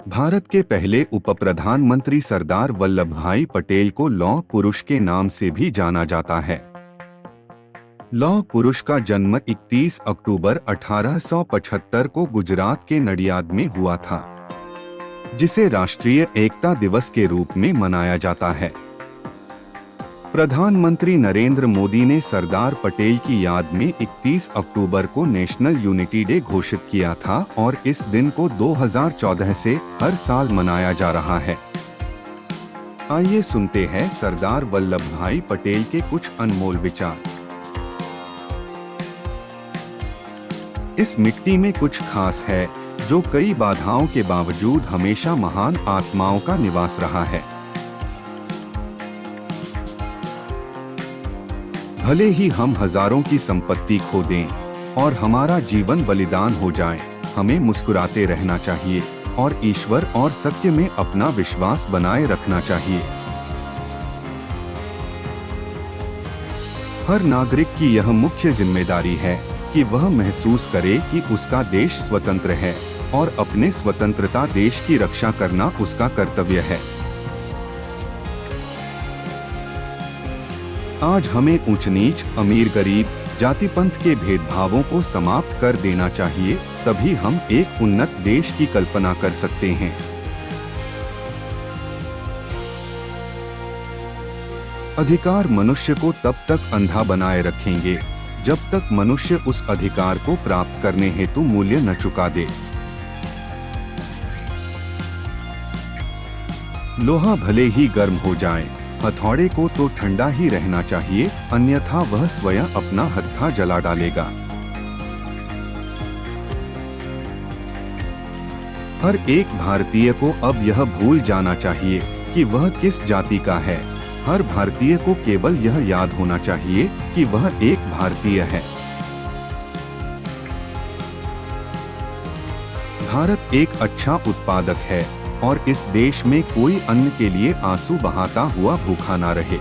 भारत के पहले उप प्रधानमंत्री सरदार वल्लभ भाई पटेल को लौह पुरुष के नाम से भी जाना जाता है। लौह पुरुष का जन्म 31 अक्टूबर 1875 को गुजरात के नडियाद में हुआ था, जिसे राष्ट्रीय एकता दिवस के रूप में मनाया जाता है। प्रधानमंत्री नरेंद्र मोदी ने सरदार पटेल की याद में 31 अक्टूबर को नेशनल यूनिटी डे घोषित किया था और इस दिन को 2014 से हर साल मनाया जा रहा है। आइए सुनते हैं सरदार वल्लभ भाई पटेल के कुछ अनमोल विचार। इस मिट्टी में कुछ खास है जो कई बाधाओं के बावजूद हमेशा महान आत्माओं का निवास रहा है। भले ही हम हजारों की संपत्ति खो दें और हमारा जीवन बलिदान हो जाए, हमें मुस्कुराते रहना चाहिए और ईश्वर और सत्य में अपना विश्वास बनाए रखना चाहिए। हर नागरिक की यह मुख्य जिम्मेदारी है कि वह महसूस करे कि उसका देश स्वतंत्र है और अपने स्वतंत्रता देश की रक्षा करना उसका कर्तव्य है। आज हमें ऊंच नीच, अमीर गरीब, जाति पंथ के भेदभावों को समाप्त कर देना चाहिए, तभी हम एक उन्नत देश की कल्पना कर सकते हैं। अधिकार मनुष्य को तब तक अंधा बनाए रखेंगे जब तक मनुष्य उस अधिकार को प्राप्त करने हेतु मूल्य न चुका दे। लोहा भले ही गर्म हो जाए, हथौड़े को तो ठंडा ही रहना चाहिए, अन्यथा वह स्वयं अपना हत्था जला डालेगा। हर एक भारतीय को अब यह भूल जाना चाहिए कि वह किस जाति का है। हर भारतीय को केवल यह याद होना चाहिए कि वह एक भारतीय है। भारत एक अच्छा उत्पादक है और इस देश में कोई अन्न के लिए आंसू बहाता हुआ भूखा ना रहे।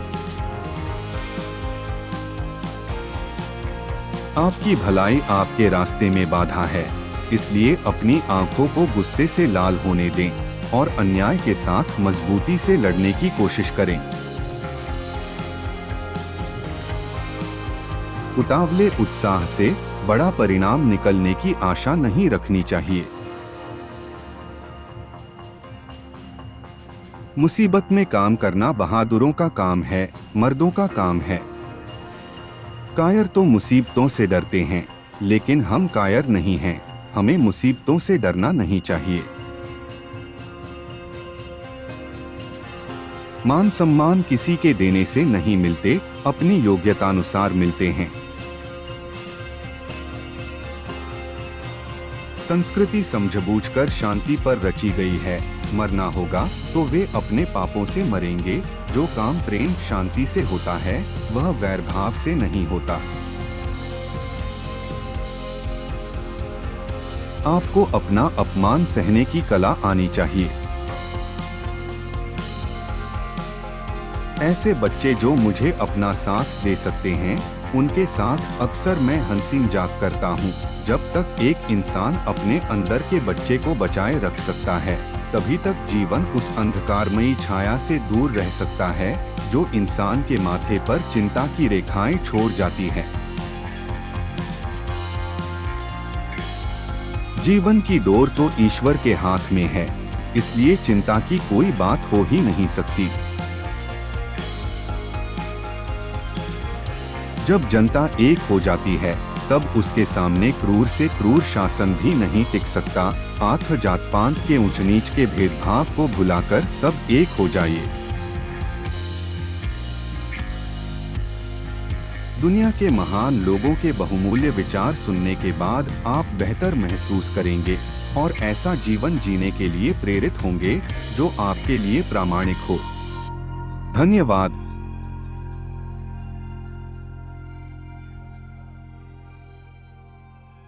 आपकी भलाई आपके रास्ते में बाधा है, इसलिए अपनी आंखों को गुस्से से लाल होने दें और अन्याय के साथ मजबूती से लड़ने की कोशिश करें। उतावले उत्साह से बड़ा परिणाम निकलने की आशा नहीं रखनी चाहिए। मुसीबत में काम करना बहादुरों का काम है, मर्दों का काम है। कायर तो मुसीबतों से डरते हैं, लेकिन हम कायर नहीं हैं। हमें मुसीबतों से डरना नहीं चाहिए। मान सम्मान किसी के देने से नहीं मिलते, अपनी योग्यतानुसार मिलते हैं। संस्कृति समझबूझकर शांति पर रची गई है। मरना होगा तो वे अपने पापों से मरेंगे। जो काम प्रेम शांति से होता है वह वैर भाव से नहीं होता। आपको अपना अपमान सहने की कला आनी चाहिए। ऐसे बच्चे जो मुझे अपना साथ दे सकते हैं, उनके साथ अक्सर मैं हंसी मजाक करता हूँ। जब तक एक इंसान अपने अंदर के बच्चे को बचाए रख सकता है, तभी तक जीवन उस अंधकारमयी छाया से दूर रह सकता है जो इंसान के माथे पर चिंता की रेखाएं छोड़ जाती है। जीवन की डोर तो ईश्वर के हाथ में है, इसलिए चिंता की कोई बात हो ही नहीं सकती। जब जनता एक हो जाती है, तब उसके सामने क्रूर से क्रूर शासन भी नहीं टिक सकता। आठ जात पात के ऊंच नीच के भेदभाव को भुलाकर सब एक हो जाइए। दुनिया के महान लोगों के बहुमूल्य विचार सुनने के बाद आप बेहतर महसूस करेंगे और ऐसा जीवन जीने के लिए प्रेरित होंगे जो आपके लिए प्रामाणिक हो। धन्यवाद।